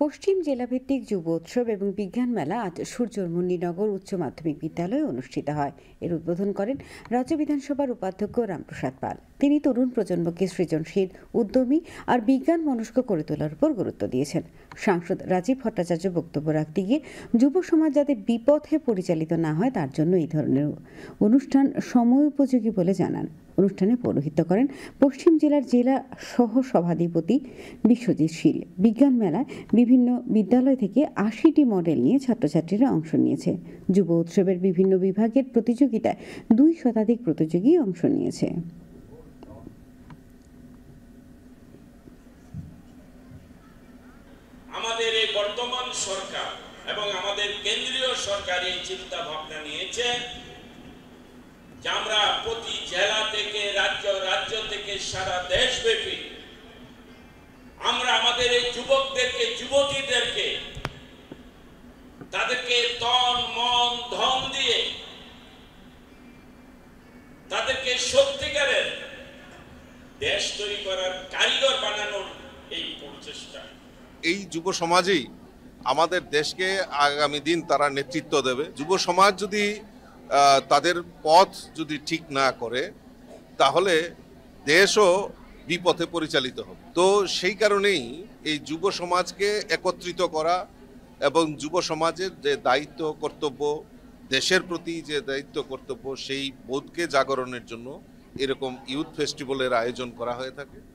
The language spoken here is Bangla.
পশ্চিম জেলাভিত্তিক যুব উৎসব এবং বিজ্ঞান মেলা আজ সূর্যর মুন্নিনগর উচ্চ মাধ্যমিক বিদ্যালয়ে অনুষ্ঠিত হয়। এর উদ্বোধন করেন রাজ্য বিধানসভার উপাধ্যক্ষ রামপ্রসাদ পাল। তিনি তরুণ প্রজন্মকে সৃজনশীল, উদ্যমী আর বিজ্ঞান মনস্ক করে তোলার উপর গুরুত্ব দিয়েছেন। সাংসদ রাজীব ভট্টাচার্য বক্তব্য রাখতে গিয়ে যুব সমাজ যাতে বিপথে পরিচালিত না হয় তার জন্য এই ধরনের অনুষ্ঠান সময়োপযোগী বলে জানান। অনুষ্ঠানে পৌরোহিত্য করেন পশ্চিম জেলার জেলা সহ সভাধিপতি বিশ্বজিৎ শীল। বিজ্ঞান মেলায় বিভিন্ন বিদ্যালয় থেকে ৮০টি মডেল নিয়ে ছাত্রছাত্রীরা অংশ নিয়েছে। যুব উৎসবের বিভিন্ন বিভাগের প্রতিযোগিতায় ২ শতাধিক প্রতিযোগী অংশ নিয়েছে। আমাদের এই বর্তমান সরকার এবং আমাদের কেন্দ্রীয় সরকার এই চিন্তা ভাবনা নিয়েছে যে আমরা প্রতি জেলা থেকে রাজ্য থেকে সারা দেশব্যাপী আমরা আমাদের এই যুবকদেরকে, যুবতীদেরকে তাদেরকে তন মন ধন দিয়ে তাদেরকে সত্যিকারের দেশ তৈরি করার কারিগর বানানোর এই প্রচেষ্টা। এই যুব সমাজই আমাদের দেশকে আগামী দিন তারা নেতৃত্ব দেবে। যুব সমাজ যদি তাদের পথ যদি ঠিক না করে তাহলে দেশও বিপথে পরিচালিত হবে। তো সেই কারণেই এই যুব সমাজকে একত্রিত করা এবং যুব সমাজের যে দায়িত্ব কর্তব্য, দেশের প্রতি যে দায়িত্ব কর্তব্য, সেই বোধকে জাগরণের জন্য এরকম ইউথ ফেস্টিভ্যালের আয়োজন করা হয়ে থাকে।